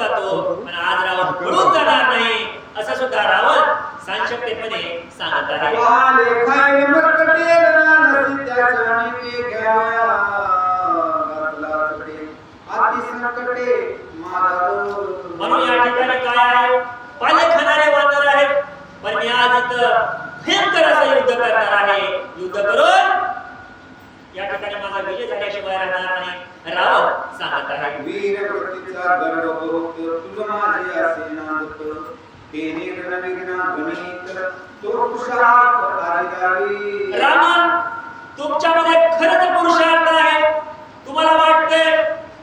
जातो, पण आज रावण पळून जाणार नाही असं सुद्धा रावण संक्षिप्तपणे सांगत आहे. म्हणून या ठिकाणी काय आहे, पाले खाणारे वानर आहेत, पण मी आज इथं भयंकर असं युद्ध करणार आहे. युद्ध करून या ठिकाणी माझा विजय झाल्याशिवाय राहणार नाही रावण सांगत आहे. वीर प्रतीचा गरुड बहुत तुझ माझे असे नांदत, तेने रणवीरना गणित तो पुरुषार्थ आदिदावी. रामा, तुमच्यामध्ये खरंच पुरुषार्थ आहे. तुम्हाला वाटतंय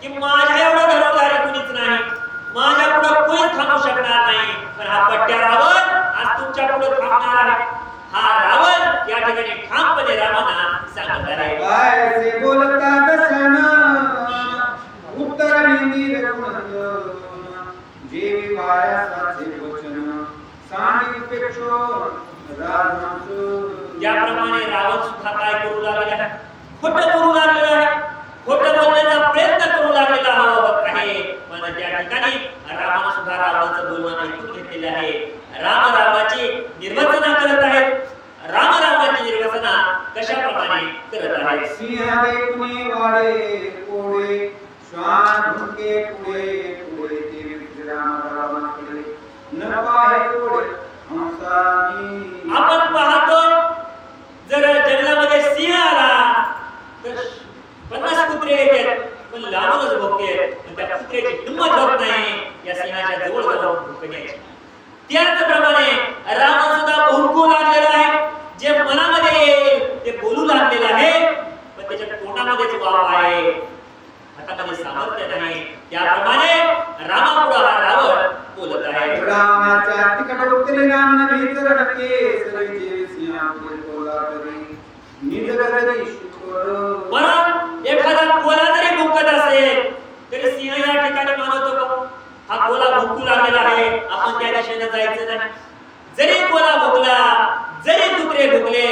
की माझ्या एवढा धर्मधारी कुणीच नाही, माझ्या पुढे कोणीच थांबू शकणार नाही, पण हा पट्ट्या रावण आज तुमच्या पुढे थांबणार आहे. हा रावण या ठिकाणी ठामपणे रामाना सांगत आहे. काय से बोलता दशन उत्तर नीर गुण जेवी वायासाचे वचन सांगित पेक्षो राजमासु. ज्याप्रमाणे रावण सुद्धा काय करू लागलेला आहे, खोटं करू लागलेला आहे, खोटं बोलण्याचा प्रयत्न करू लागलेला आहे. पण त्या ठिकाणी रामाने सुद्धा रावणाचं बोलणं ऐकून घेतलेलं आहे. राम रावणाची निर्वचना करत आहेत. राम रावणाची निर्वचना कशाप्रमाणे करत आहेत. सिंह देखुनी वाडे कोडे श्वान ढुके पुढे पुढे ते राम रावणाकडे न पाहे कोडे हंसानी. आपण पाहतो जर जंगलामध्ये सिंह आला तर 50 कुत्रे येतात, पण लांबूनच भोगतात, पण त्या कुत्र्याची हिंमत होत नाही या सिंहाच्या जवळ जाऊन भुंकण्याची. त्याचप्रमाणे रावण सुद्धा भुंकू लागलेला आहे. जे मनामध्ये येईल ते बोलू लागलेलं आहे, पण त्याच्या तोंडामध्येच वाव आहे, हातामध्ये सामर्थ्य नाही. त्याप्रमाणे रामापुढे हा रावण बोलत आहे. रावणाच्या तिकट उत्तरे राम भीतर केसरी जे सिंहापुढे बोला करी निजगरी शुक्र. म्हणून एखादा कोला जरी भुंकत असेल तरी सिंह या ठिकाणी मानतो का हा कोला भुंकू लागलेला आहे, आपण त्या दिशेने जायचं नाही. जरी कोला भुंकला, जरी कुत्रे भुंकले,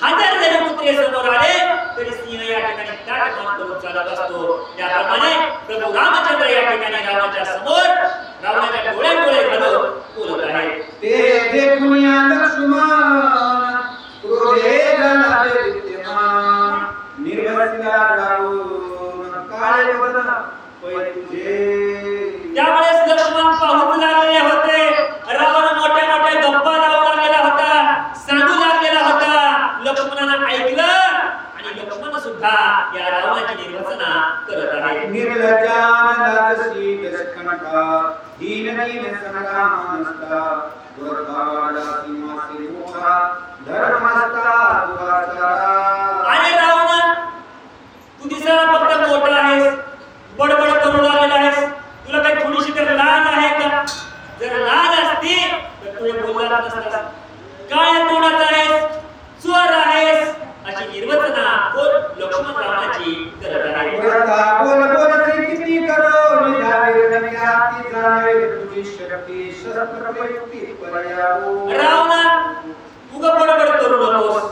हजार जरी कुत्रे समोर आले तरी सिंह या ठिकाणी ताट मान करून चालत असतो. त्याप्रमाणे प्रभू रामचंद्र या ठिकाणी रावणाच्या समोर रावणाच्या डोळ्यात डोळे घालून बोलत आहेत. ते देखुनिया लक्ष्मण क्रोधे जनादे विद्यमान निर्वसिला रावण काळे वदन पै तुझे. त्यावेळेस लक्ष्मण पाहून लागलेले होते. रावण मोठ्या मोठ्या गप्पा लावू लागलेला होता, सांगू लागलेला होता. लक्ष्मणानं ऐकलं आणि लक्ष्मण सुद्धा या रावणाची निर्वचना करत आहे. निर्लज्जान दासी दशकंठा दीन दीन संग्राम नसता वरदावाडा सीमासी मोहा धर्मस्ता दुराचारा. अरे रावण, तू दिसायला फक्त मोठा आहेस, बडबड करू लागलेला आहेस, तुला काही थोडीशी तर लाज आहे का? जर लाज असती तर तू बोलला नसतास. काय तोंडाचा आहेस, चोर आहेस अशी निर्वचना कोण लक्ष्मण रावणाची करत आहे. वरदा बोल बोल से किती करो निधावे रम्याती जाणे तुझी शक्ती शस्त्र प्रयुक्ती पर्यायो. रावणा, उगा बडबड करू नकोस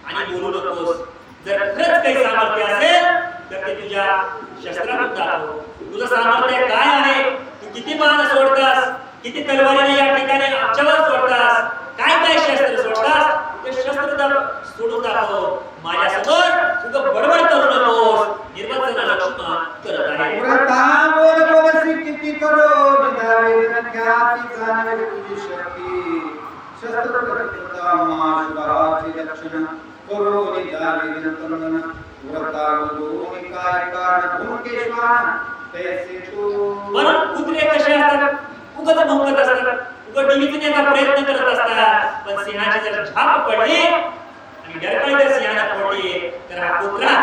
आणि बोलू नकोस. जर खरंच काही सामर्थ्य असेल तर ते तुझ्या शस्त्रातून दाखव. तुझं सामर्थ्य काय आहे, तू किती बाण सोडतास, किती तलवारीने या ठिकाणी आमच्यावर सोडतास, काय काय शस्त्र सोडतास, ते शस्त्र सोडून दाखव. माझ्यासमोर उगा बडबड करू नकोस. निर्वचना लक्ष्मण करत आहे. वरदा बोल बोल से किती करो निधावे रम्याती जाणे तुझी शक्ती शस्त्र प्रयुक्ता माशुराची लक्षण करो निधावे नतन. वरदा बोल काय कारण भूकेश्वान तैसे तू. म्हणून कुत्रे कसे असतात, उगाच भुंकत असतात, उगा डिविचण्याचा प्रयत्न करत असतात. पण सिंहाची जर झाप पडली आणि डरकाळी जर सिंहाने पडली तर हा कुत्रा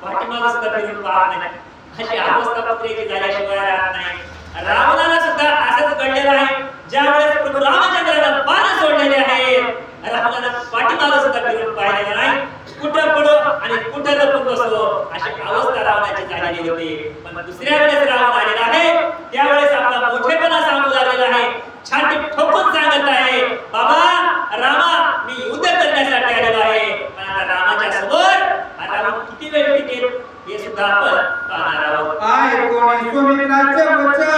पाठीमागे सुद्धा फिरून पाहत नाही. अशी अवस्था कुत्र्याची झाल्याशिवाय राहत नाही. रावणाला सुद्धा असंच घडलेलं आहे. ज्यावेळेस प्रभू रामचंद्रानं बाण सोडलेले आहेत, रावणानं पाठीमागे सुद्धा फिरून पाहिलेलं नाही. कुठं पडो आणि कुठं लपून बसो अशी अवस्था रावणाची झालेली होती. पण दुसऱ्या वेळेस रावण आलेला आहे, त्यावेळेस आपला मोठेपणा सांगू लागलेला आहे, छाती ठोकून सांगत आहे, बाबा रामा, मी युद्ध करण्यासाठी आलेलो आहे. पण आता रामाच्या समोर रावण किती वेळ टिकेल हे सुद्धा आपण पाहणार आहोत. काय कोणी सुमित्राचे वचन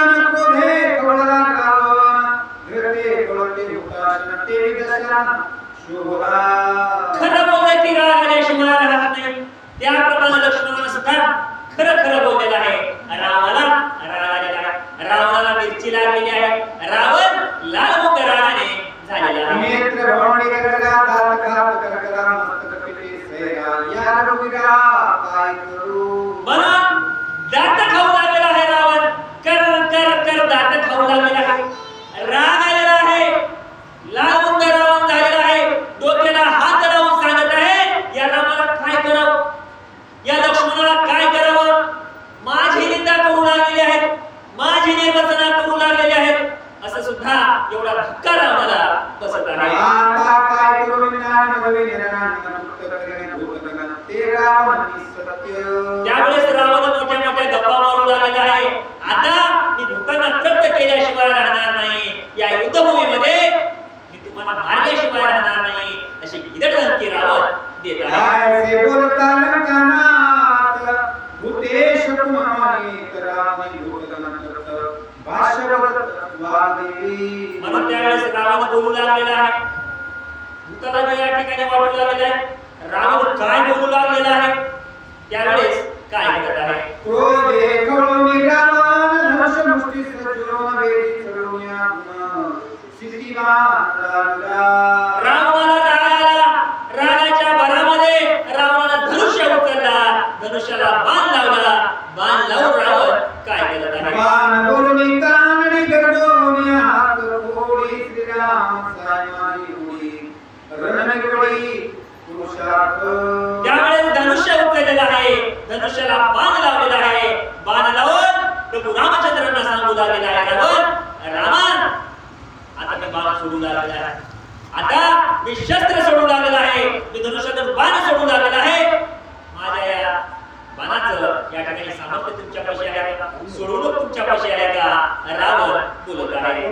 रावणाला मिरची लागलेली आहे. रावण लाल मुंग रागाने झालेला आहे. नेत्र भवणी गगरा दात घात करकरा मस्तक पिटे सैरा या रघुवीरा काय करू. म्हणून दात खाऊ लागलेला आहे रावण. कर कर कर दात खाऊ लागलेला आहे. राग आलेला आहे. लाल मुंग रावण झालेला आहे. डोक्याला हात लावून सांगत आहे या रामाला काय करावं, या लक्ष्मणाला काय करावं. माझी निंदा करू लागलेली आहे, माझी निर्वचना करू लागलेली आहेत. असं सुद्धा एवढा धक्का रावणाला बसत आहे. आता काय करू ज्ञान नवे निर्णान मुक्त करेने भूतगण ते रावणी सत्य. त्यावेळेस रावण मोठ्या मोठ्या गप्पा मारू लागलेला आहे. आता मी भूतांना तृप्त केल्याशिवाय राहणार नाही. या युद्धभूमीमध्ये मी तुम्हाला मारल्याशिवाय राहणार नाही अशी गिदडधमकी रावण देत आहे. ऐसे बोलताना कानात भूतेश कुमारी तरावणी भूतगण तत्त भाष्यवत वादेवी. म्हणून त्यावेळेस रावण बोलू लागलेला आहे. भूताला या ठिकाणी वाटू लागलेला आहे रावण काय बोलू लागलेला आहे. त्यावेळेस काय करत आहे. क्रोधे कळून रावण धनुष मुष्टी सजून वेदी चढवण्या सिद्धिमान लागला. रावणाला राग आला. रागाच्या भरामध्ये रावणाला धनुष्य उचलला. धनुष्याला बाण लावला. बाण लावून रावण काय करत आहे. बाण बोलून कानडी गरजून हात फोडी श्रीराम सायमानी उडी रणगडी पुरुषार्थ. त्यावेळेस धनुष्य उचललेला आहे. धनुष्याला बाण लावलेला आहे. बाण लावून प्रभू रामचंद्रांना सांगू लागलेला आहे रावण रामा आता मी बाण सोडू लागलेला आहे. आता मी शस्त्र सोडू लागलेला आहे. मी धनुष्यातून बाण सोडू लागलेला आहे. माझ्या या बाणाचं या ठिकाणी सामर्थ्य तुमच्यापाशी आहे का, सोडवणूक तुमच्यापाशी आहे का, रावण बोलत आहे.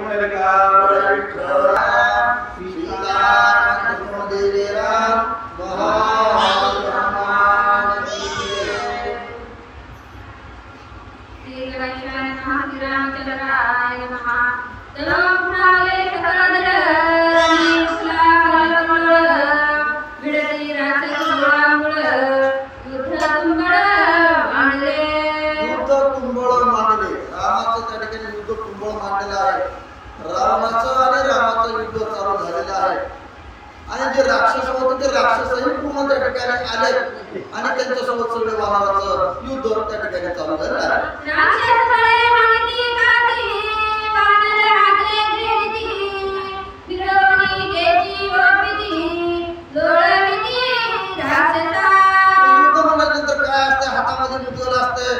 रावणाचं आणि रामाचं युद्ध चालू झालेलं आहे. आणि जे राक्षस होते ते राक्षसही पूर्ण त्या ठिकाणी आले आणि त्यांच्यासोबत सगळे वानराचं युद्ध त्या ठिकाणी चालू झालेलं आहे. युद्ध म्हटल्यानंतर काय असते, हातामध्ये मुद्गल असते,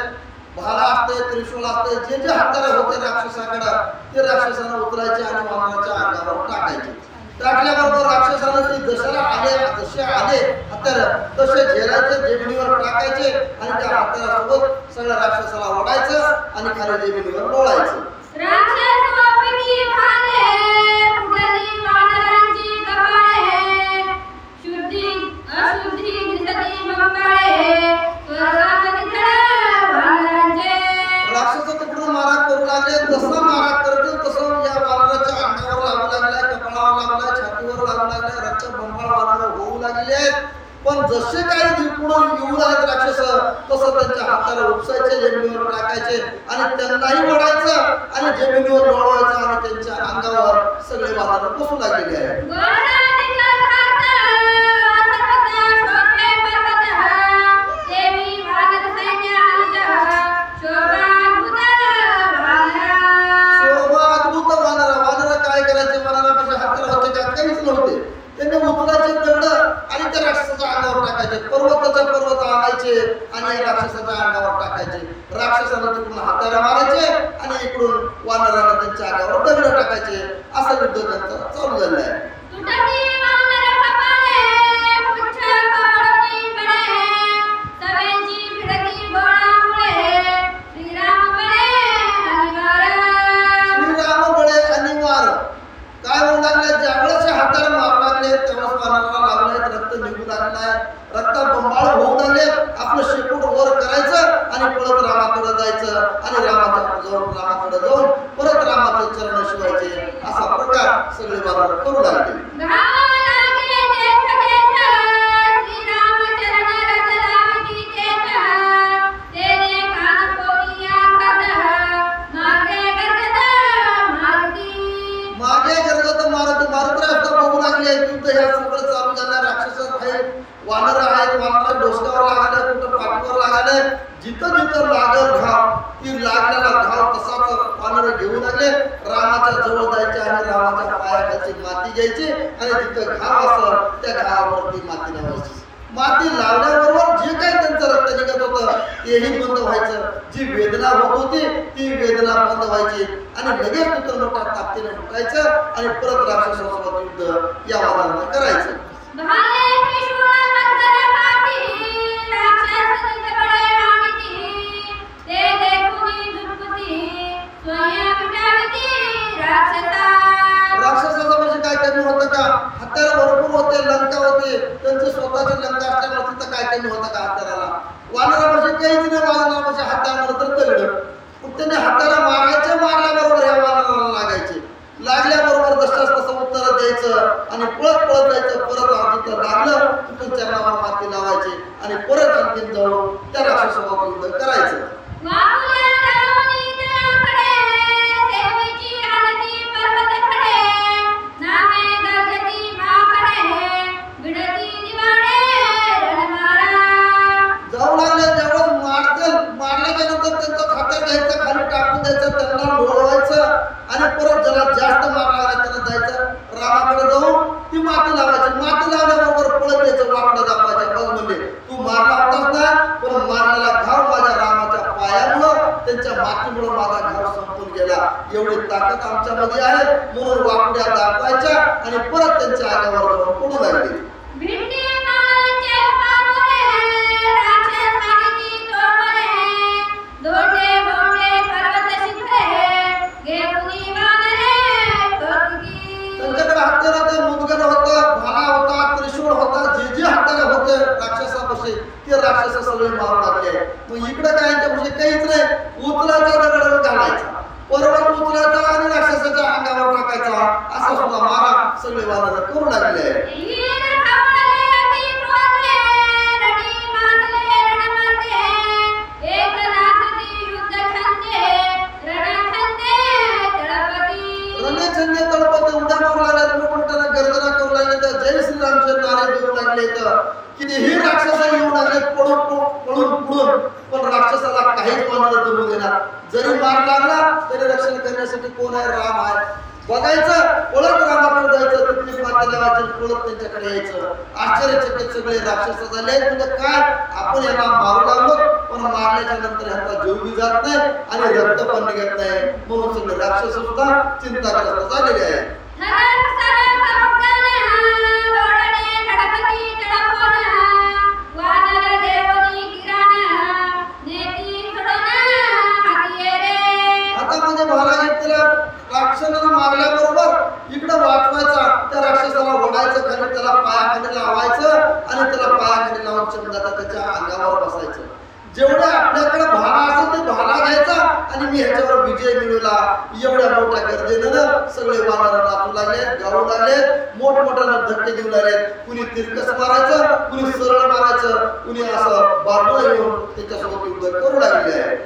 भाला असते, त्रिशूल असते, जे जे हाताला होते राक्षसाकडे ते राक्षसांना उचलायचे आणि वानराच्या अंगावर टाकायचे. टाकल्याबरोबर राक्षसाला जसे आले हत्यार तसे झेलायचे, जमिनीवर टाकायचे आणि त्या हत्यारासोबत सगळ्या राक्षसाला ओढायचं आणि खाली जमिनीवर लोळायचं. राक्षस तिकडून मारा करू लागले. जसं मारा करतील तसं या वानराच्या अंगावर लागू लागलाय, कपाळावर लागलाय, छातीवर लागू लागलाय, रक्त बंबाळ वानर होऊ लागले आहेत. पण जसे काही पुढून येऊ लागले राक्षस तसं त्यांच्या हाताला उपसायचे, जमिनीवर टाकायचे आणि त्यांनाही ओढायचं आणि जमिनीवर लोळवायचं आणि त्यांच्या अंगावर सगळे वानर बसू लागलेले आहेत. त्यांनी उचलायचे दगड आणि त्या राक्षसाच्या अंगावर टाकायचे, पर्वत आणायचे आणि राक्षसाच्या अंगावर टाकायचे. राक्षसाला तिकडून हाताला मारायचे आणि इकडून वानराला त्यांच्या अंगावर दगड टाकायचे. असं युद्ध त्यांचं चालू झालं आहे. श्रीराम बळे आणि वार काय होऊ लागले, ज्यावेळेस हाताला मारू लागले त्यावेळेस वानराला लागले, रक्त निघू लागलाय, रक्त बंबाळ होऊ लागले. आपलं शेपूट वर करायचं आणि परत रामाकडे जायचं आणि रामाकडे जाऊन परत रामाचे चरण शिवायचे. असा प्रकार सगळे वानर करू लागले. मागे वानर आहेत, वानर डोसक्यावर लागले, कुठं पाठीवर लागले, जिथं जिथं लागल घाव ती लागलेला घाव तसाच वानर घेऊ लागले. रामाच्या जवळ जायचे आणि रामाच्या पायाखालची माती घ्यायची आणि जिथं घाव असं त्या घावावरती माती लावायची. माती लावल्याबरोबर जे काही त्यांचं रक्त निघत होतं तेही बंद व्हायचं. जी वेदना होत होती ती वेदना बंद व्हायची आणि लगेच तिथं मोठ्या ताकदीने उठायचं आणि परत राक्षसासोबत युद्ध या वादाला करायचं. राक्षसाचं म्हणजे काय कमी होतं का? हत्यार भरपूर होते, लंका होते, त्यांचे स्वतःची लंका असल्यामुळे तिथं काय कमी होतं का हत्याराला? वानरा म्हणजे काहीच नाही, वानरा म्हणजे हातावर तर दगड. त्याने हाताला मारायचे, मारल्याबरोबर ह्या वानराला लागायचे, लागल्याबरोबर तसंच तसं उत्तर द्यायचं आणि पळत पळत जायचं. परत जिथं लागलं तिथून चरणावर माती लावायची आणि परत आणखीन जाऊन त्या राक्षसासोबत युद्ध करायचं. जाऊ लागले, जेवढं मारल्याच्या नंतर त्यांचं खातं घ्यायचं, खाली टाकून द्यायचं, त्यांना लोळवायचं आणि परत ज्याला जास्त मार लागला त्याला जायचं रामाकडे जाऊन ती माती लावायची. माती लावल्याबरोबर पळत द्यायचं, वाकडं दाखवायचं. बघ म्हणजे तू मारला होतास ना, पण मारलेला घाव माझ्या रामाच्या पायामुळं, त्यांच्या मातीमुळं माझा घाव संपून गेला. एवढी ताकद आमच्यामध्ये आहे म्हणून वाकड्या दाखवायच्या आणि परत त्यांच्या अंगावर जाऊन पडू लागली. त्यांच्याकडे हत्यार होते, मुदगल होतं, भाला होता, त्रिशूळ होता, जे जे हत्यार होते राक्षसापाशी ते राक्षस सगळे मारू लागले. मग इकडे काय म्हणजे काहीच नाही, उचलायचा दगड घालायचा, पर्वत उचलायचा आणि राक्षसाच्या अंगावर टाकायचा, असं सुद्धा मारा सगळे वानर करू लागले. गर्जना करू लागले तर जय श्रीरामचे नारे देऊ लागले तर कितीही राक्षस येऊ लागले पळून पुढून, पण राक्षसाला काहीच वानर जमू देणार. जरी मार लागला तरी रक्षण करण्यासाठी कोण आहे? राम आहे. बघायचं, पळत रामाकडे जायचं, तिथली माती लावायची, पळत त्यांच्याकडे यायचं. आश्चर्यचकित सगळे राक्षस झाले. म्हणजे काय, आपण यांना मारू लागलो पण मारल्याच्या नंतर ह्यांचा जीव बी जात नाही आणि रक्त पण निघत नाही, म्हणून सगळे राक्षस सुद्धा चिंताग्रस्त झालेले आहेत. राक्षसाला मारल्याबरोबर इकडे वाचवायचा, त्या राक्षसाला ओढायचं, खाली त्याला पायाखाली लावायचं आणि त्याला पायाखाली लावून चमदाता त्याच्या अंगावर बसायचं. जेवढे आपल्याकडे भाला असेल ते भाला घ्यायचा आणि मी ह्याच्यावर विजय मिळवला. एवढ्या मोठ्या गर्दीनं सगळे वानर नाचू लागले, गाऊ लागले, मोठमोठ्यानं धक्के देऊ लागले. कुणी तिरकस मारायचं, कुणी सरळ मारायचं, कुणी असं बाजूला येऊन त्याच्यासोबत युद्ध करू लागले आहे.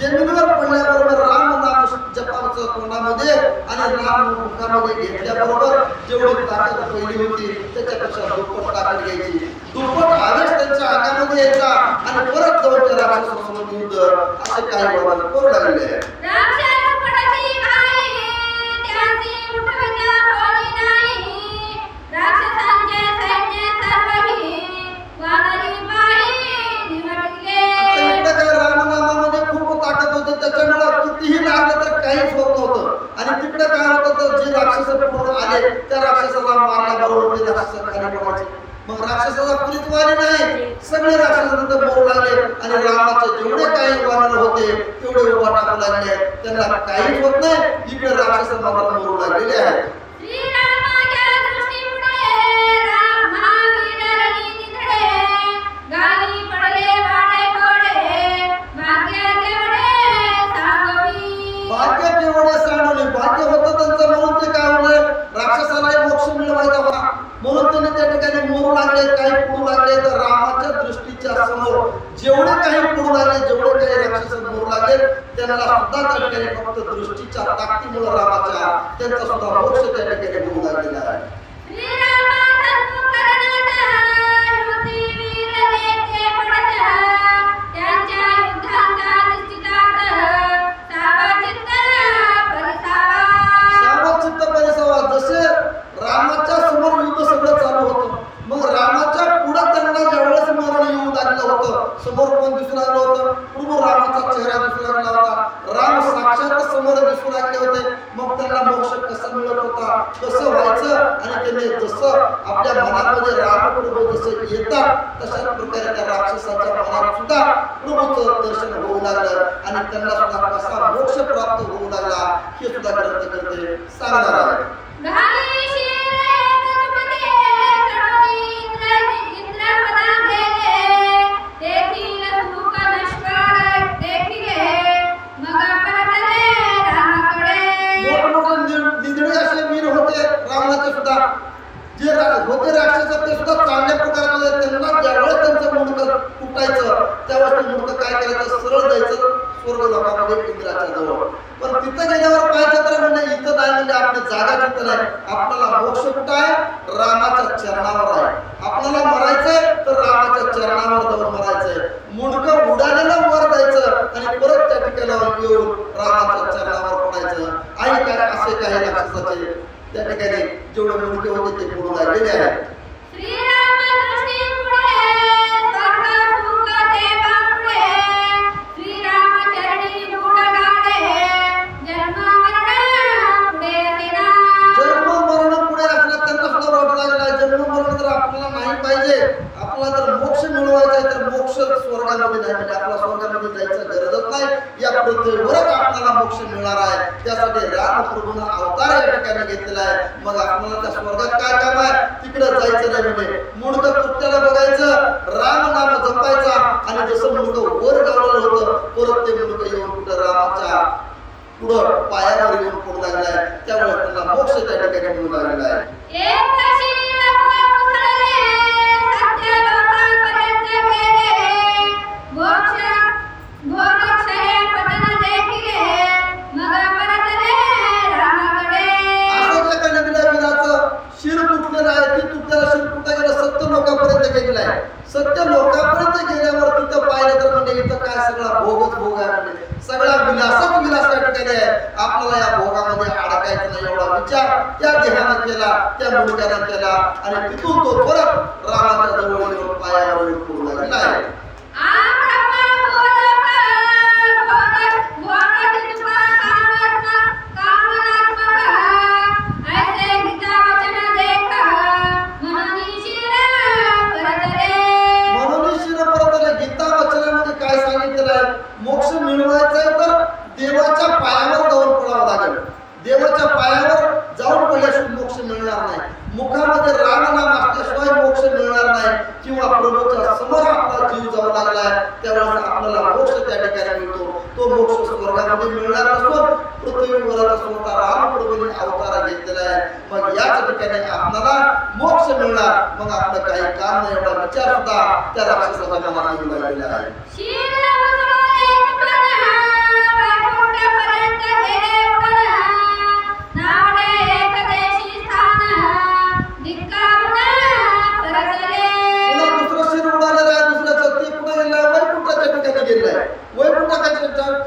जमिनीवर पडल्याबरोबर राम नाम जपाचं तोंडामध्ये आणि राम मुखामध्ये घेतल्याबरोबर जेवढी ताकद पहिली होती त्याच्यापेक्षा दुप्पट ताकद घ्यायची, दुप्पट आवेश त्यांच्या अंगामध्ये यायचा आणि परत जाऊन त्या राक्षसासोबत युद्ध असे काही वाद करू लागले. कितीही लागलं तर काहीच होत नव्हतं आणि तिकडे काय होतं तर जे राक्षस पूर्ण आले त्या राक्षसाला मारल्याबरोबर ते राक्षस खाली पडायचे. मग राक्षसाला कुणीच वाली नाही, सगळे राक्षसानंतर मरू लागले आणि रामाचे जेवढे काही वानर होते तेवढे उभा टाकू लागले. त्यांना काहीच होत नाही, इकडे राक्षस मात्र मरू लागलेले आहेत. भाग्य होतं त्यांचं म्हणून ते काय होणार, राक्षसाला मोक्ष मिळवायचा होता म्हणून त्यांनी ते त्यांना सुद्धा त्या ठिकाणी फक्त दृष्टीच्या ताकदीमुळे रामाच्या त्यांचा सुद्धा मोक्ष त्या ठिकाणी होऊ लागलेला आहे. जसे रामाच्या समोर युद्ध सगळं चालू होतं, मग रामाच्या पुढे त्यांना ज्यावेळेस मरण येऊ लागलं होतं, समोर कोण दिसू लागलं होतं? प्रभू रामाचा चेहरा दिसू लागला होता, राम साक्षात समोर दिसू लागले होते. मग त्यांना मोक्ष कसा मिळत होता, कसं व्हायचं, आणि त्यांनी जसं आपल्या मनामध्ये राम प्रभू जसं येतात तशाच प्रकारे त्या राक्षसाच्या मनात सुद्धा प्रभूचं दर्शन होऊ लागलं आणि त्यांना सुद्धा कसा मोक्ष प्राप्त होऊ लागला हे सुद्धा ग्रंथकर्ते सांगणार आहे. जे होते राक्षस ते सुद्धा चांगल्या प्रकारे त्यांना ज्यावेळेस त्यांचं मुंडकं तुटायचं त्यावेळेस ते मुंडकं काय करायचं, सरळ जायचं स्वर्ग लोकांमध्ये इंद्राच्या जवळ. पण तिथं गेल्यावर पाहायचं तर म्हणजे इथं नाही, म्हणजे आपली जागा तिथं नाही. आपल्याला मोक्ष कुठं आहे? रामाच्या चरणावर आहे. आपल्याला मरायचंय तर रामाच्या चरणावर जाऊन मरायचंय. मुंडकं उडालेलं वर जायचं आणि परत त्या ठिकाणावर येऊन रामाच्या चरणावर पडायचं. आणि काय असे काही राक्षसाचे त्या ठिकाणी जेवढे मुंडके होते ते पुढे लागलेले आहेत. स्वर्गामध्ये नाही, म्हणजे आपला स्वर्गामध्ये जायचं गरजच नाही. या पृथ्वीवरच आपल्याला मोक्ष मिळणार आहे. त्यासाठी रामप्रभूने अवतार या ठिकाणी घेतलेला आहे. मग आपल्याला त्या स्वर्गात काय काम आहे? तिकडे जायचं नाही, म्हणजे मुंडकं तुटल्याला बघायचं, राम नाम जपायचा आणि जसं मुंडकं वर गावलेलं होतं परत ते मुंडकं येऊन कुठं रामाच्या पुढं पायावर येऊन पडू लागलाय. त्यामुळे त्यांना मोक्ष त्या ठिकाणी मिळू लागलेला आहे. सत्य लोकांपर्यंत गेल्यावर तिथं पाहिलं तर म्हणजे इथं काय सगळा भोगच भोग आहे, म्हणजे सगळा विलासच विलास त्या ठिकाणी आहे. आपल्याला या भोगामध्ये अडकायचं नाही एवढा विचार त्या देहानं केला, त्या मुंडक्यानं केला आणि तिथून तो परत रामाच्या जवळ येऊन पायावर येऊन पडू लागला आहे. मोक्ष मिळवायचा तर देवाच्या पायावर जाऊन पडावं लागेल. देवाच्या पायावर जाऊन पडल्याशिवाय मोक्ष मिळणार नाही. मुखामध्ये रामनाम असल्याशिवाय मोक्ष मिळणार नाही. किंवा प्रभूच्या समोर आपला जीव जाऊ लागलाय त्यावेळेस आपल्याला मोक्ष त्या ठिकाणी मिळतो. तो मोक्ष स्वर्गामध्ये मिळणार नसून पृथ्वीवर स्वतः रामप्रभूने अवतार घेतलेला आहे. मग याच ठिकाणी आपल्याला मोक्ष मिळणार. मग आपलं काही काम नाही एवढा विचार सुद्धा त्या राक्षसाच्या मनात येऊ लागलेला आहे.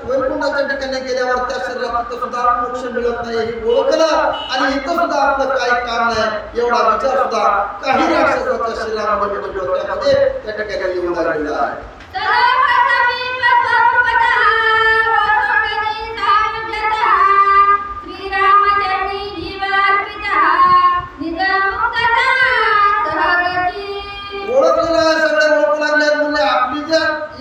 वैकुंठाच्या ठिकाणी गेल्यावर त्या शरीरात सुद्धा मोक्ष मिळत नाही हे ओळखलं आणि इथं सुद्धा आपलं काही काम नाही एवढा विचार सुद्धा काही राक्षसाच्या शरीरामध्ये डोक्यामध्ये त्या ठिकाणी येऊ लागलेला आहे. ओळखलेला आहे, सगळ्या ओळखू लागले. म्हणजे आपली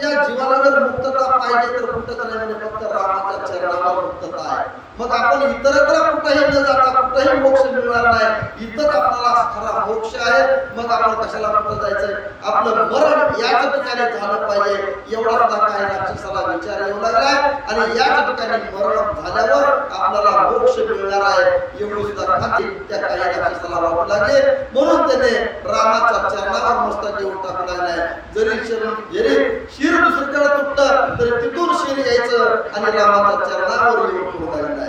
या जीवाला जर मुक्तता पाहिजे तर कुठं नाही, म्हणजे फक्त रामाच्या चरणावर मुक्तता आहे. मग आपण इतरत्र कुठेही न जाता कुठेही मोक्ष मिळणार नाही, इथंच आपल्याला खरा मोक्ष आहे. मग आपण कशाला कुठं जायचंय? आपलं मरण याच ठिकाणी झालं पाहिजे, एवढा सुद्धा काही राक्षसाला विचार येऊ लागलाय. आणि याच ठिकाणी मरण झाल्यावर आपल्याला मोक्ष मिळणार आहे एवढी सुद्धा खात्री त्या काही राक्षसाला वाटू लागले. म्हणून त्याने रामाच्या चरणावर मस्तक घेऊन टाकू लागलाय. जरी शिर दुसरीकडे तुटलं तरी तिथून शिर यायचं आणि रामाच्या चरणावर येऊन ठेवू लागलाय.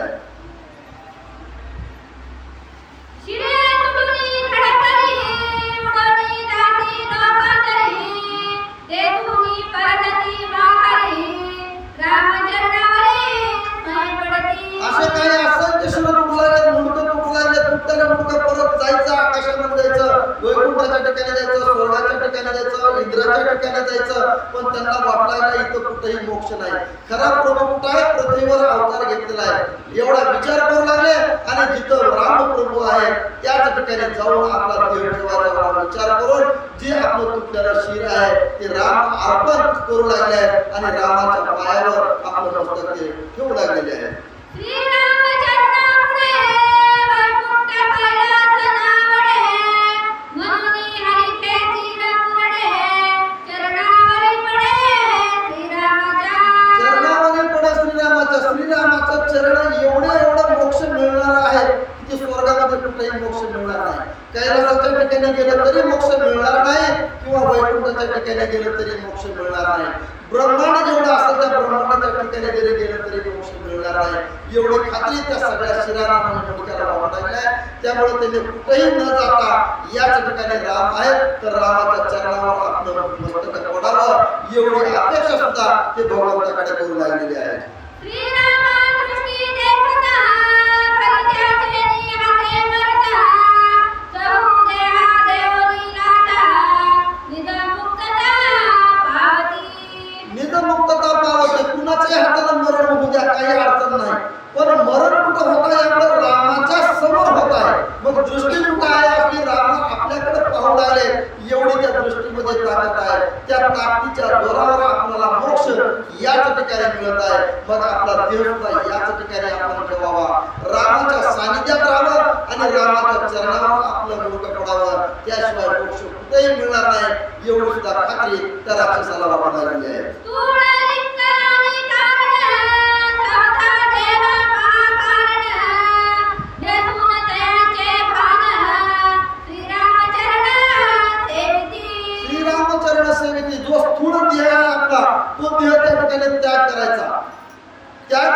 असे काही असंख्य शिर तुटू लागले, मुंडकं तुटू लागले. तुटताना मुंडकं परत जायचं, आकाशामध्ये जायचं, वैकुंठाच्या ठिकाणी जायचं, स्वर्गाच्या ठिकाणी जायचं, इंद्राच्या ठिकाणी जायचं. पण त्यांना वाटलं इथं कुठेही मोक्ष नाही. खरा प्रभू कुठं आहे? पृथ्वीवर अवतार घेतलेला आहे एवढा विचार करू लागले. आणि जिथं राम प्रभू आहे त्याच ठिकाणी जाऊन आपला देह ठेवायचा विचार करून जे आपलं तुटलेलं शिर आहे ते राम अर्पण करू लागले आणि रामाच्या पायावर आपलं मस्तक ठेवू लागलेले आहे. श्रीरामाचं चरण एवढं मोक्ष मिळणार आहे की स्वर्गामध्ये कुठेही मोक्ष मिळणार नाही. कैलासाच्या ठिकाणी गेलं तरी मोक्ष मिळणार नाही किंवा वैकुंठाच्या ठिकाणी गेलं तरी मोक्ष मिळणार नाही. ब्रह्मांड जेवढं असेल त्या ब्रह्मांडाच्या ठिकाणी जरी गेलं तरी मोक्ष मिळणार नाही एवढी खात्री त्या सगळ्या शिराराम मुंडक्याला वाटायला. त्यामुळे त्यांनी कुठेही न जाता याच ठिकाणी राम आहेत तर रामाच्या चरणावर आपलं मस्तक पडावं एवढी अपेक्षा सुद्धा ते भगवंताकडे करू लागलेली आहे. निधमुक्तता पावते. कुणाच्या हाताला मरण होऊ द्या, काही अडचण नाही. पण मरण कुठं होत आहे? आपलं रामाच्या समोर होत आहे. मग दृष्टी कुठं आहे आपली? राम आपल्याकडे पाहू लागले एवढी त्या दृष्टीमध्ये ताकद आहे. त्या ताकदीच्या जोरावर आपल्याला मोक्ष याच ठिकाणी मिळत आहे. मग आपला देह सुद्धा याच ठिकाणी आपण ठेवावा, रामाच्या सानिध्यात राहावं आणि रामाच्या चरणावर आपलं मुंडकं पडावं. त्याशिवाय मोक्ष कुठेही मिळणार नाही एवढी सुद्धा खात्री त्या राक्षसाला वाटायला लागली आहे. जो स्थूल देह आहे आपला तो देह त्या ठिकाणी त्याग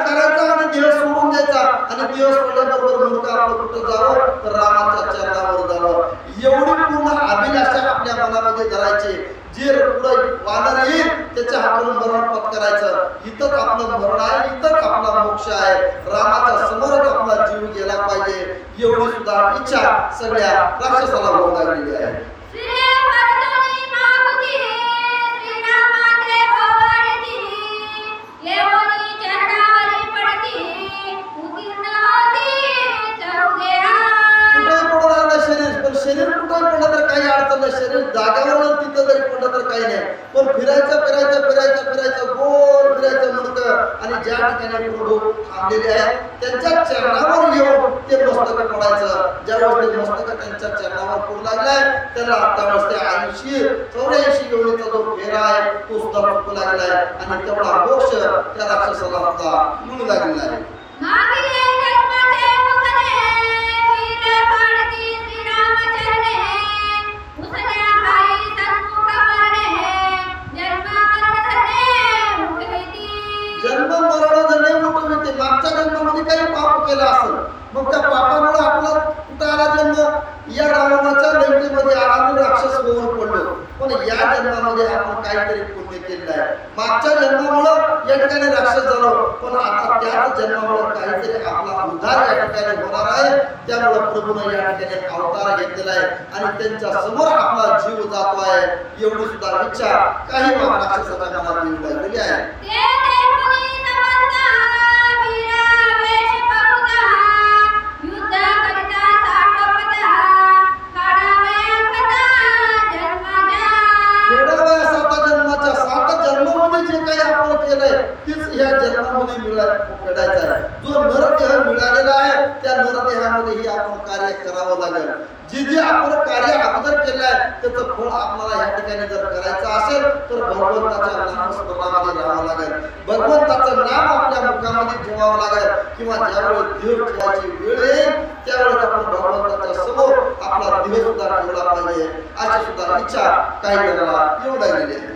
करायचा आणि देह सोडून द्यायचा. आणि देह सोडल्याबरोबर मुंडकं आपलं कुठं जावं तर रामाच्या चरणावर जावं एवढी पूर्ण अभिलाषा आपल्या मनामध्ये धरायची. जे पुढे वानर येईल त्याच्या हातून मरण पत्करायचं. इथंच आपलं मरण आहे, इथंच आपला मोक्ष आहे. रामाच्या समोरच आपला जीव गेला पाहिजे एवढी सुद्धा इच्छा सगळ्या राक्षसाला होऊ लागलेली आहे. शरीर कुठं पडलं तर काही अडचण नाही, शरीर जागेवर तिथं जरी पडलं तर काही नाही. पण फिरायचं गोल फिरायचं मुंडकं. आणि ज्या ठिकाणी प्रभू थांबलेले आहेत त्यांच्या चरणावर येऊन ते मस्तक पडायचं. ज्यावेळेस ते मस्तक त्यांच्या चरणावर पडू लागलाय त्याला त्यावेळेस ते 84 योनीचा जो फेरा आहे तो सुद्धा पडू लागलाय. आणि तेवढा मोक्ष त्या राक्षसाला सुद्धा मिळू लागलेला आहे. जन्म मरण धने उठविते. मागच्या जन्मामध्ये काही पाप केलं असेल मग त्या पापामुळे आपला कुठं आला जन्म? या रावणाच्या लंकेमध्ये आम्ही राक्षस होऊन पडलो. पण या जन्मामध्ये आपण काहीतरी पुण्य केलेलं आहे. मागच्या जन्मामुळे या ठिकाणी राक्षस झालो पण आता त्याच जन्मामुळे काहीतरी आपला उद्धार या ठिकाणी होणार आहे. त्यामुळे प्रभूने या ठिकाणी अवतार घेतलेला आहे आणि त्यांच्या समोर आपला जीव जातो आहे एवढी सुद्धा इच्छा काही राक्षसाच्या मनात येऊ लागलेली आहे. या जन्मामध्ये फेडायचा आहे. जो नरदेह मिळालेला आहे त्या नरदेहामध्ये ही आपण कार्य करावं लागेल. जे आपण कार्य अगोदर केलं आहे त्याचं फळ आपल्याला या ठिकाणी जर करायचं असेल तर भगवंताच्या नामस्मरणामध्ये राहावं लागेल. भगवंताचं नाम आपल्या मुखामध्ये ठेवावं लागेल किंवा ज्यावेळेस देव ठेवायची वेळ येईल त्यावेळेस आपण भगवंताच्या समोर आपला देह सुद्धा ठेवला पाहिजे. अशी सुद्धा इच्छा काही जणांना येऊ लागलेली आहे.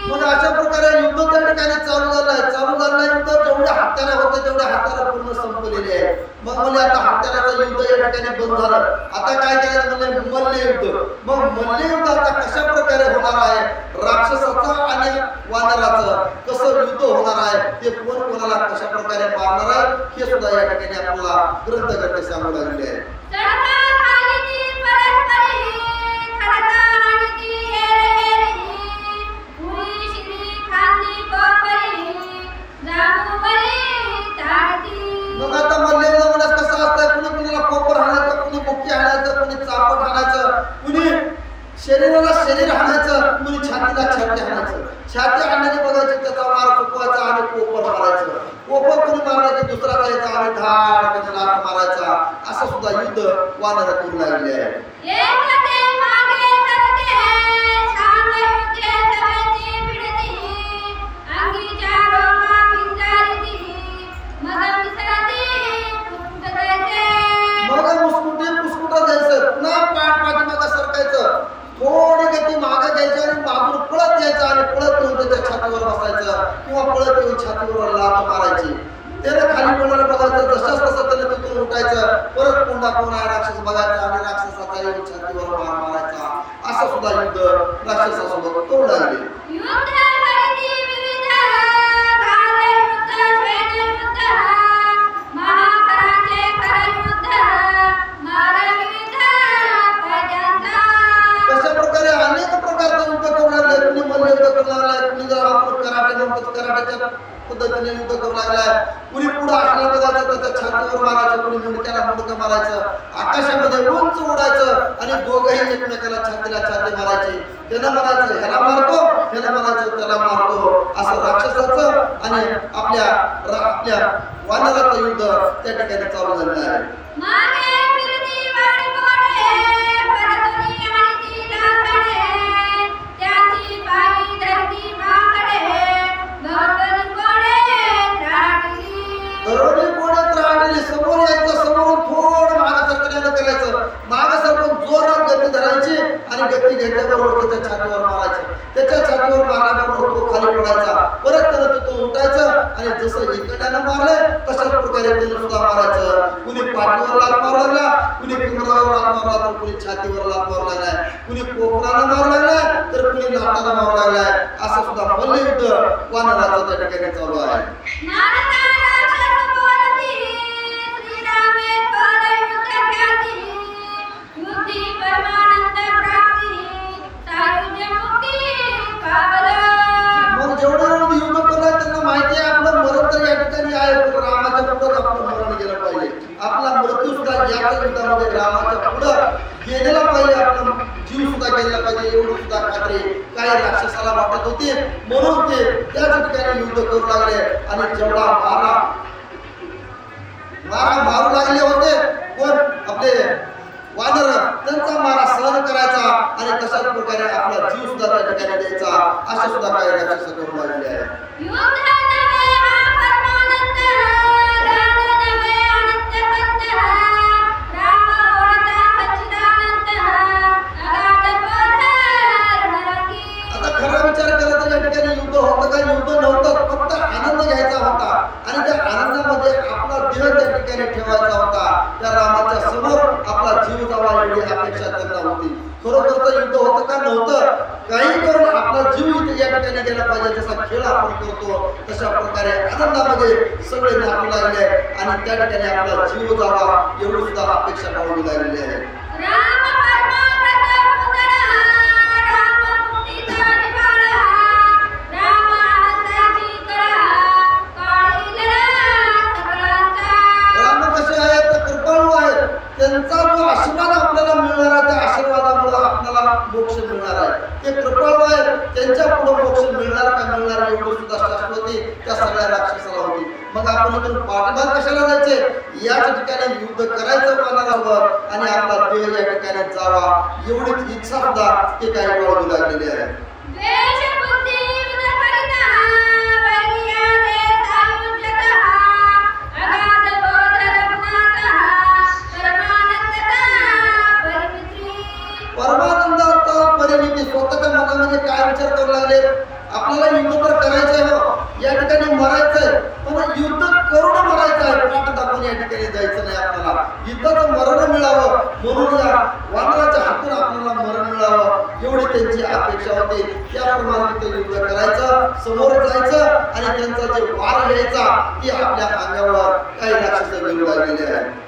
मग अशा प्रकारे युद्ध त्या ठिकाणी चालू झालंय युद्ध. जेवढ्या हत्यारा होते तेवढ्या हत्यारा पूर्ण संपलेले आहे. मग म्हणजे आता हत्याराचं युद्ध या ठिकाणी बंद झालं. आता काय करायचं म्हणजे मल्लयुद्ध. मग मल्लयुद्ध आता कशा प्रकारे होणार आहे, राक्षसाचं आणि वानराचं कसं युद्ध होणार आहे, ते कोण कोणाला कशा प्रकारे मारणार आहे हे सुद्धा या ठिकाणी आपल्याला ग्रंथकर्ते सांगू लागले आहे. मग आता मल्लयुद्ध म्हणजे कसं असतंय, कुणी कुणाला कोपर हाणायचं, कुणी मुक्की हाणायचं, कुणी चापट हाणायचं, कुणी शरीराला शरीर हाणायचं, कुणी छातीला छाती हाणायचं. छाती हाणण्याने बघायची त्याचा मार चुकवायचा आणि कोपर मारायचं. कोपर कुणी मारला की दुसरा जायचा आणि धाड त्याचा लाथ मारायचा. असं सुद्धा युद्ध वानर करू लागले आहे. मग पुसकुटा जायचं, पुन्हा पाठीमागं सरकायचं, थोडी गती मागं घ्यायची आणि मागून पळत यायचं आणि पळत येऊन त्याच्या छातीवर बसायचं किंवा पळत येऊन छातीवर लाथ मारायची. त्याने खाली पडणारा बघायचं, जशाच तसं त्याने तिथून उठायचं, परत पुन्हा कोणा राक्षस बघायचा आणि राक्षसाचा येऊन छातीवर मार मारायचा. असं सुद्धा युद्ध राक्षसासोबत करू लागले. कशा प्रकारे अनेक प्रकारचे युद्ध करू लागले. कुणी मल्लयुद्ध करू लागलाय, कुणी जर आपण कराटेच्या पद्धतीने युद्ध करू लागलाय, कुणी पुढे असल्या बघायचं त्याच्या छातीवर मारायचं, कुणी मुंडक्याला मुंडकं मारायचं, आकाशामध्ये उंच उडायचं आणि दोघंही एकमेकाला छातीला छाती मारायची. त्याला मारायचं ह्याला मारतो, ह्याला मारायचं त्याला मारतो. असं राक्षसाचं आणि आपल्या वानराचं युद्ध त्या ठिकाणी चालू झालेलं आहे. दरोडे कोणात राहणे समोर यायचं, समोरून थोडं मागासारखं करायचं, मागासारखं जोरात गती धरायची आणि गती घेतल्याबरोबर त्याच्या छातीवर मारायचं. त्याच्या छातीवर मारल्याबरोबर तो खाली पडायचा, परत त्याला तिथून उठायचं आणि जसं इकड्यानं मारलंय तशाच प्रकारे त्याने सुद्धा मारायचं. कुणी पाठीवर लाथ मारू लागला, कुणी कमरावर लाथ मारू लागला, कुणी छातीवर लाथ मारू लागलाय, कुणी कोपरानं मारू लागलाय तर कुणी लाटानं मारू लागलाय. असं सुद्धा मल्लयुद्ध वानराचं त्या ठिकाणी चालू आहे. मग जेवढं युद्ध करणार त्यांना माहिती आहे आपलं मरण तर या ठिकाणी आहे, पण रामाच्या पुढे आपण मरण गेलं पाहिजे. आपला मृत्यू सुद्धा या युद्धामध्ये रामाच्या पुढे गेलेला पाहिजे, आपण जीव सुद्धा गेला पाहिजे. एवढं सुद्धा खात्री काही राक्षसाला वाटत होती, म्हणून ते त्याच ठिकाणी युद्ध करू लागले आणि जेवढा मारा मारू लागले होते कोण आपले वानर, त्यांचा मारा सहन करायचा आणि तशाच प्रकारे आपला जीव सुद्धा त्या ठिकाणी द्यायचा. अशा सुद्धा काही राक्षस करू लागले आहे. आता खरा विचार केला तर या ठिकाणी युद्ध होतं का? युद्ध नव्हतं, फक्त आनंद घ्यायचा होता आणि त्या आनंदामध्ये आपला देह त्या ठिकाणी ठेवायचा होता. त्या रामाच्या समोर आपला जीव जावा एवढी अपेक्षा त्यांना होती. खरोखरचं युद्ध होतं का? नव्हतं. काही करून आपला जीव इथे या ठिकाणी गेला पाहिजे, जसा खेळ आपण करतो तशा प्रकारे आनंदामध्ये सगळे नाचू लागले आणि त्या ठिकाणी आपला जीव जावा एवढी सुद्धा अपेक्षा बाळगू लागलेली आहे. राम कसे आहेत? कृपाळू आहेत. त्यांचा जो आशीर्वाद आपल्याला मिळणार आहे त्या आशीर्वादामुळे आपल्याला मोक्ष मिळणार आहे. ते कृपाळू आहे, त्यांच्या पुढे मोक्ष मिळणार का मिळणार एवढी सुद्धा शाश्वती त्या सगळ्या राक्षसाला होती. मग आपण इथून पाठीमाग कशाला जायचे? याच ठिकाणी युद्ध करायचं मानावर आणि आपला देव या ठिकाणी जावा एवढीच इच्छा सुद्धा ते काही बाळगू लागलेली आहे. परमानंदात परिमिती स्वतःच्या मनामध्ये काय विचार करू लागले? आपल्याला युद्ध तर करायचंय हो, या ठिकाणी मरायचंय, पण युद्ध करून मरायचं आहे, पाठ दाखवून या ठिकाणी जायचं नाही. आपल्याला युद्धाचं मरण मिळावं म्हणून या वानराच्या हातून आपल्याला मरण मिळावं एवढी त्यांची अपेक्षा होती. त्याप्रमाणे ते युद्ध करायचं, समोर जायचं आणि त्यांचा जे वार घ्यायचा ती आपल्या अंगावर काही राक्षस घेऊ लागलेले आहे.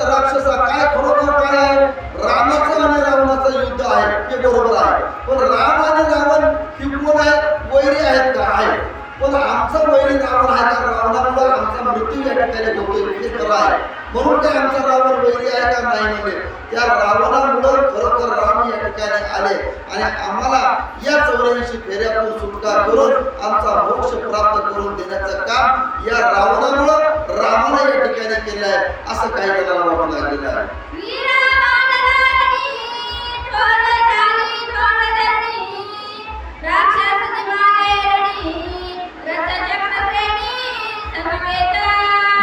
राक्षसा काय खरोखर काय आहे? रामाचं आणि रावणाचं युद्ध आहे ते बरोबर आहे, पण राम आणि रावण ही कोण आहे? वैरी आहेत का? आहे, पण आमचा वैरी रावण आहे का? रावणामुळे आमचा मृत्यू या ठिकाणी होतोय हे खरं आहे, म्हणून काय आमचा रावण वैरी आहे का? नाही. म्हणजे त्या रावणामुळे खरोखर राम या ठिकाणी आले आणि आम्हाला या 84 फेऱ्यातून सुटका करून आमचा मोक्ष प्राप्त करून देण्याचं काम या रावणामुळे रामाने या ठिकाणी केलं आहे असं काही जणांना वाटू लागलेलं आहे.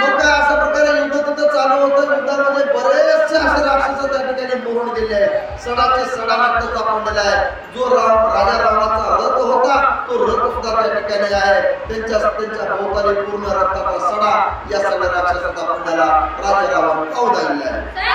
मग काय अशा प्रकारे युद्ध तिथं चालू होतं. युद्धामध्ये बरेचसे असे राक्षस त्या ठिकाणी मरून गेले आहे. सडाचे सडा रक्त सापडलेला आहे. जो राजा रावणाचा रथ होता तो रथ सुद्धा त्या ठिकाणी आहे. त्यांच्या भोवताली पूर्ण रक्ताचा सडा या सगळ्या राक्षसाचा पडलेला राजा रावण पाहू लागलेला आहे.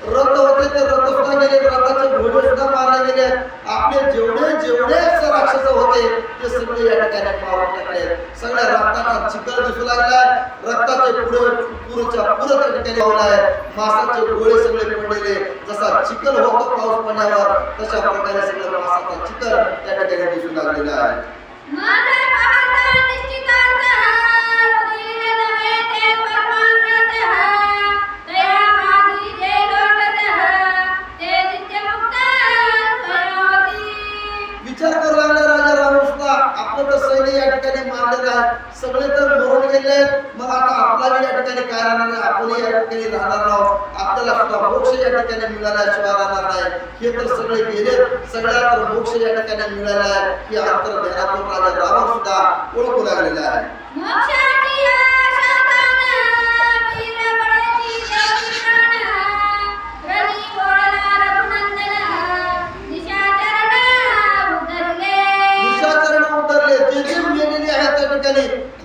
रथ होते ते रथ सुद्धा गेले, रथाचे घोडे सुद्धा मारले गेले. आपले जेवढे राक्षस होते ते सगळे या ठिकाणी मारून टाकले. सगळ्या रक्ताचा चिखल दिसू लागलाय. रक्ताचे पुरच्या त्या ठिकाणी होणार. मासाचे गोळे सगळे पडलेले. जसा चिखल होतो पाऊस पडल्यावर तशा प्रकारे सगळं मासाचा चिखल त्या ठिकाणी दिसू लागलेला आहे. विचार करू लागला राजा रावण सुद्धा आपलं तर सैन्य या ठिकाणी मारलेलं आहे, सगळे तर मरून गेले. मग आता आपला या ठिकाणी काय राहणार नाही, आपण या ठिकाणी राहणार आहोत. आपल्याला सुद्धा मोक्ष या ठिकाणी मिळाल्याशिवाय राहणार नाही. हे तर सगळे गेले, सगळ्या तर मोक्ष या ठिकाणी मिळाला आहे की अंतर ध्यानातून राजा रावण सुद्धा ओळखू लागलेला आहे.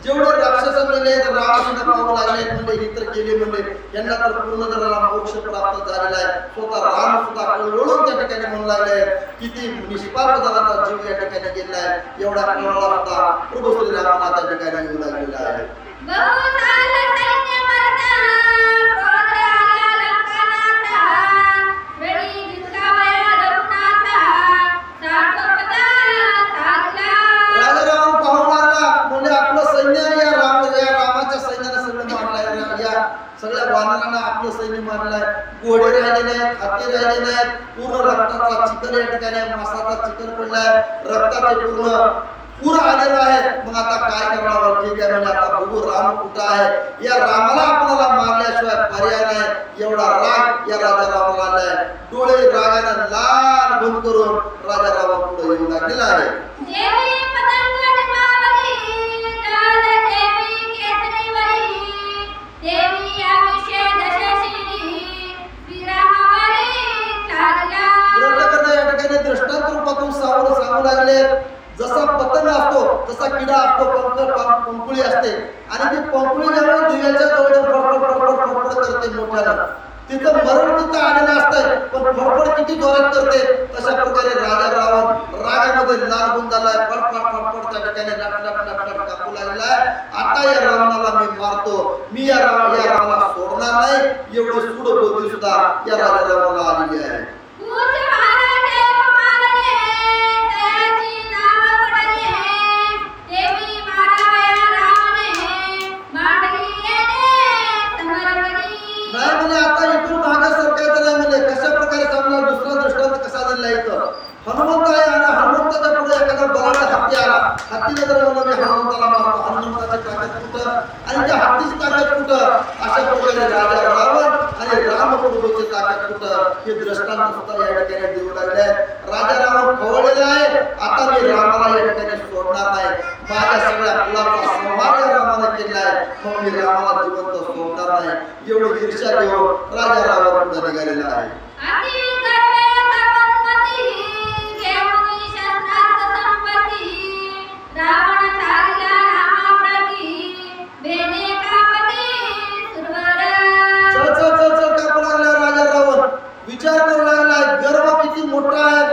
जेवढे राक्षस मेले रावणाला पाहू लागले म्हणजे हे तर गेले म्हणजे यांना तर पूर्ण जरा मोक्ष प्राप्त झालेला आहे. स्वतः राम सुद्धा कळवळून त्या ठिकाणी म्हणू लागले किती निष्पाप जनाचा जीव या ठिकाणी गेलाय. एवढा कळवळा सुद्धा प्रभू श्री रामाला त्या ठिकाणी येऊ लागलेला आहे. सगळ्या वानरांना आपलं सैन्य मारलंय. घोडे राहिले नाहीत, हाती राहिले नाहीत. पूर्ण रक्ताचा चिखल या ठिकाणी मासाचा चिखल पडलाय. रक्ताचे पूर आलेला आहे. मग आता काय करावं? ठीक आहे म्हणजे आता बघू राम कुठं आहे. या रामाला आपल्याला मारल्याशिवाय पर्याय नाही. एवढा राग या राजा रामाला आलाय. डोळे रागाने लाल बंद करून राजा राम पुढे येऊ लागलेला आहे. दृष्टांत रूपातून सांगू लागले. जसा पतंग असतो, जसा किडा असतो, पंखुळी असते आणि ती पंखुळी जेव्हा दिव्याच्या जवळ फडफड करते मोठ्यानं तिथं मरण तिथं आलेलं असतंय, पण फडफड किती जोरात करते. तशा प्रकारे राजा रावण रागामध्ये लाल होऊन झालाय, फडफड फडफड त्या ठिकाणी लटलट कापू लागलाय. आता या रावणाला मी मारतो, मी या रावणाला सोडणार नाही, एवढं सूड बुद्धी सुद्धा या राजा रावणाला आलेली आहे. आता इथून मागे सरकायचं नाही म्हणजे कशा प्रकारे चांगला दुसरा दृष्टांत कसा दिला इथं. हनुमंत आहे आणि हनुमंताच्या पुढे एखादा बलाढ्य हत्ती आला, हत्तीने जर म्हणलं मी हनुमंताला मारतो, हनुमंताची ताकद कुठं आणि त्या हत्तीची ताकद कुठं. अशा प्रकारे राजा रावण आणि रामप्रभूची ताकद कुठं हे दृष्टांत सुद्धा या ठिकाणी देऊ लागले. राजा रावण खवळलेला आहे, आता मी रामाला या ठिकाणी सोडणार नाही, माझ्या सगळ्या कुलाचा संहार या रामाने केला आहे, मग मी रामाला जिवंत सोडणार नाही. एवढी ईर्ष्या घेऊन राजा रावण पुढे निघालेला आहे. विचार करू लागलाय, गर्व किती मोठा आहे,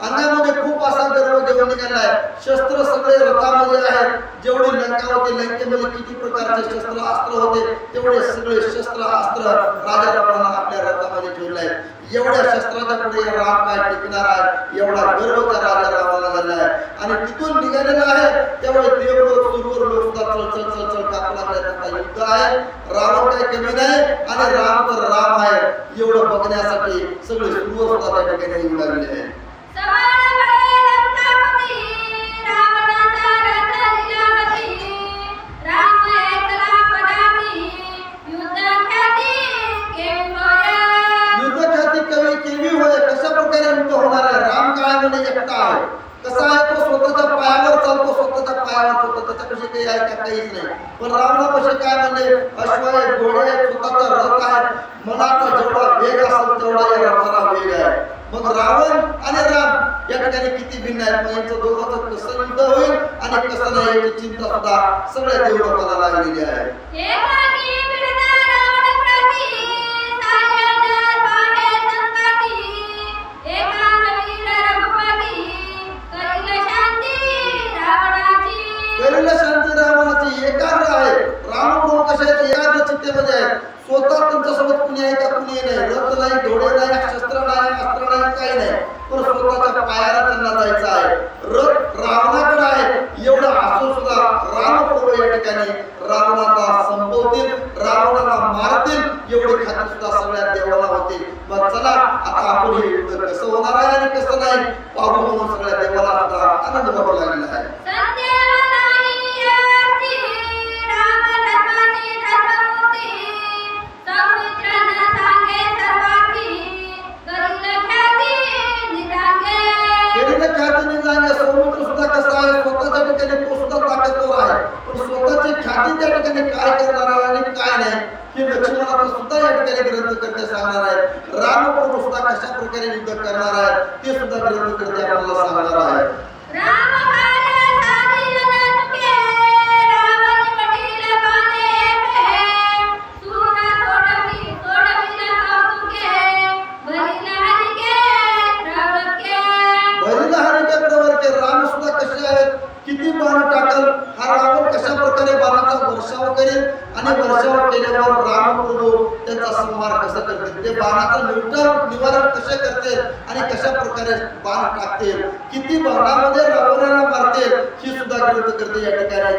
अंगामध्ये खूप असा गर्व घेऊन निघालाय. शस्त्र सगळे रथामध्ये आहेत, जेवढी लंका होती लंकेमध्ये किती प्रकारचे शस्त्र अस्त्र होते तेवढे सगळे शस्त्र अस्त्र राजा रावणाने आपल्या रथामध्ये ठेवले. एवढ्या शस्त्राच्या पुढे राम काय टिकणार आहे, एवढा गर्व त्या राजा रावणाला झाला आहे. आणि तिथून निघालेला आहे त्यावेळी देवलोक सुरवर लोक सुद्धा चल चल चल कापू लागले. युद्ध आहे, रावण काही कमी नाही आणि राम तर राम आहे, एवढं बघण्यासाठी सगळे सुरवर सुद्धा त्या ठिकाणी येऊ लागले आहे. कशा प्रकारे युद्ध होणार आहे. राम काय म्हणजे एकटा आहे, कसा आहे तो स्वतःच्या पायावर चालतो, स्वतःच्या पायावर होतो, त्याच्यापेक्षा काही आहे का काहीच नाही. पण रावणापाशी काय म्हणजे अश्व आहे, घोडे आहेत, स्वतःचा रथ आहे, मनाचा जेवढा वेग असेल तेवढा या रथाला वेग आहे. मग रावण आणि राम या ठिकाणी किती भिन्न आहेत, मग यांचं दोघांचं कसं युद्ध होईल आणि कसं नाही याची चिंता सुद्धा सगळ्या देवलोकाला लागलेली आहे. शांती रावणाची एकाग्र आहे. रामप्रभू कशा आहेत, एकाग्र चित्तेमध्ये आहेत. स्वतः त्यांच्यासोबत कुणी आहे का कुणी नाही, रथ नाही, घोडे नाही, शस्त्र नाही, अस्त्र नाही, काही नाही, पण स्वतःच्या पायाला त्यांना जायचं आहे. रथ रावणाकडे आहे, एवढं असून सुद्धा रामप्रभू या ठिकाणी रावणाला संपवतील, रावणाला मारतील एवढी खात्री सुद्धा सगळ्या देवाला होती. मग चला आता आपण हे युद्ध कसं होणार आहे आणि कसं नाही पाहू म्हणून सगळ्या देवाला सुद्धा आनंद वाटू लागलेला आहे. स्वतःच्या ठिकाणी तो सुद्धा ताकदवर आहे, पण स्वतःची ख्याती त्या ठिकाणी काय करणार आहे आणि काय नाही हे लक्ष्मणाला सुद्धा या ठिकाणी ग्रंथकर्ते सांगणार आहे. रामप्रभू सुद्धा कशा प्रकारे युद्ध करणार आहे ते सुद्धा ग्रंथकर्ते आपल्याला सांगणार आहे. राम सुद्धा कसे आहेत, किती बाण टाकल, हा रावण कशा प्रकारे बाणाचा वर्षाव करेल आणि वर्षाव केल्यावर रामप्रभू त्यांचा संहार कसा करतील, ते बाणाचं निवारण कसे करतील आणि कशा प्रकारे बाण टाकतील, किती बाणामध्ये रावणाला मारतील ही सुद्धा ग्रंथकर्ते या ठिकाणी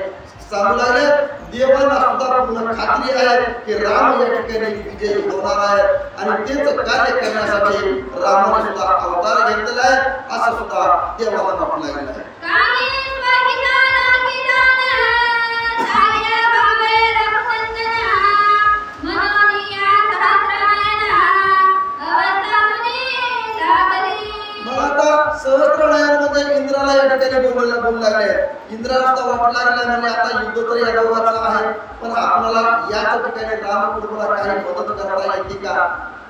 सांगू लागले. देवांना सुद्धा पूर्ण खात्री आहे की राम या ठिकाणी विजयी होणार आहे आणि तेच कार्य करण्यासाठी रामाने सुद्धा अवतार घेतलेला आहे असं सुद्धा देवाला वाटू लागलेलं आहे. सहस्त्रनयनामध्ये इंद्राला या ठिकाणी बोलू लागले. इंद्राला सुद्धा वाटू लागले म्हणजे आता युद्ध तर या दोघांचं आहे, पण आपल्याला याच ठिकाणी रामप्रभूला काही मदत करता येते का.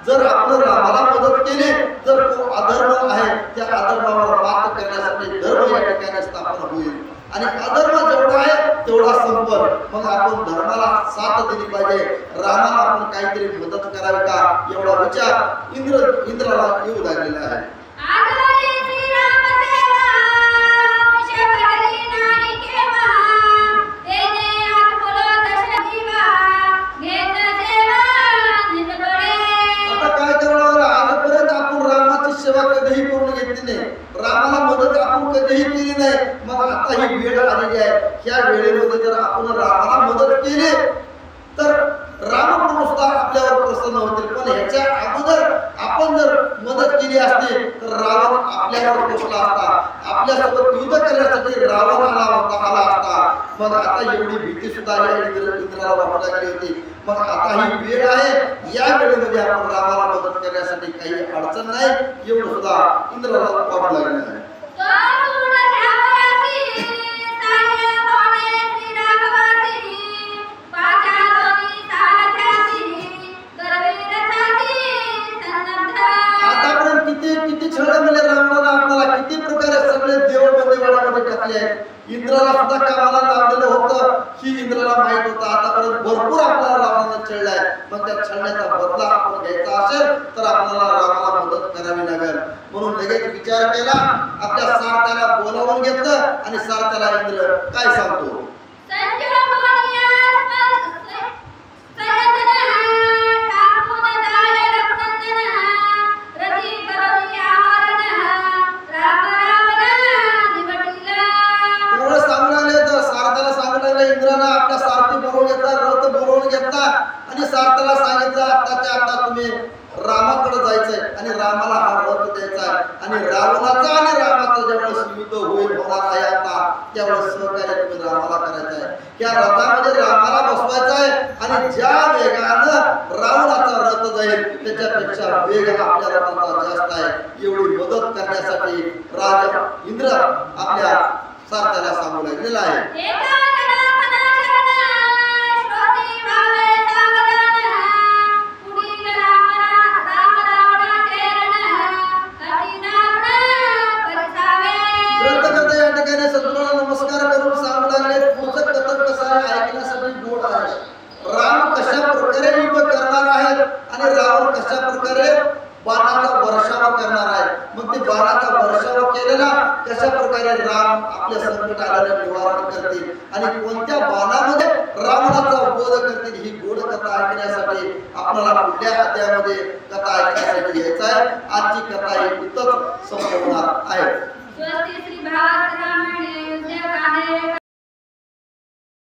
जर आपण रामाला मदत केली तर तो अधर्म आहे, त्या अधर्मावर मात करण्यासाठी धर्म या ठिकाणी स्थापन होईल आणि अधर्म जेवढा आहे तेवढा संपल. बरोबर मग आपण धर्माला साथ दिली पाहिजे, रामाला आपण काहीतरी मदत करावी का एवढा विचार इंद्राला येऊ लागलेला आहे. सेवा कधीही करून घेतली नाही, रामाला मदत आपण कधीही केली नाही. मग आता ही वेळ आलेली आहे, ह्या वेळेमध्ये जर आपण रामाला मदत केली तर राम सुद्धा आपल्यावर प्रसन्न होतील. पण ह्याच्या अगोदर आपण जर मदत केली असती तर रावण आपल्यावर पोचला असता, आपल्यासोबत युद्ध करण्यासाठी रावण आला असता. मग आता एवढी भीती सुद्धा या इंद्राला वाटू लागली होती. मग आता ही वेळ आहे, या वेळेमध्ये आपण रामाला मदत करण्यासाठी काही अडचण नाही एवढं सुद्धा इंद्राला वाटू लागलं आहे. किती छळ मिळाले रावणाला, आपल्याला किती प्रकारे सगळे देव बंदीवाड्यामध्ये टाकले आहेत. इंद्राला सुद्धा कामाला लावलेलं होतं ही इंद्राला माहित होतं. आतापर्यंत भरपूर आपल्याला रावणाला छळलाय. मग त्या छळण्याचा बदला आपण घ्यायचा असेल तर आपल्याला रावणाला मदत करावी लागेल. म्हणून लगेच विचार केला, आपल्या सारथ्याला बोलावून घेतलं आणि सारथ्याला इंद्र काय सांगतो, इंद्रानं आपल्या सारथी बोलवून घेतला, रथ बोलवून घेतला आणि सारथ्याला सांगितलं आताच्या आता तुम्ही रामाकडे जायचंय आणि रामाला हा रथ द्यायचा आहे आणि रावणाचा आणि रामाचा ज्यावेळेस युद्ध होणार आहे आता त्यावेळेस सहकार्य तुम्ही रामाला करायचं आहे. त्या रथामध्ये रामाला बसवायचं आहे आणि ज्या वेगानं रावणाचा रथ जाईल त्याच्यापेक्षा वेग आपल्या रथाचा जास्त आहे. एवढी मदत करण्यासाठी राजा इंद्र आपल्या सारथ्याला सांगू लागलेला आहे. नमस्कार करून सांगू लागले, पुढचं कथन कसं आहे ऐकण्यासाठी गोड आहे. राम कशा प्रकारे युद्ध करणार आहेत आणि रावण कशा प्रकारे बाणाचा वर्षाव करणार आहे. मग ते बाणाचा वर्षाव केलेला कशा प्रकारे राम आपल्या संकट आलेलं निवारण करतील आणि कोणत्या बाणामध्ये रावणाचा वध करतील ही गोड कथा ऐकण्यासाठी आपल्याला पुढल्या अध्यायामध्ये कथा ऐकण्यासाठी यायचं आहे. आजची कथा ही इथंच संपवणार आहे.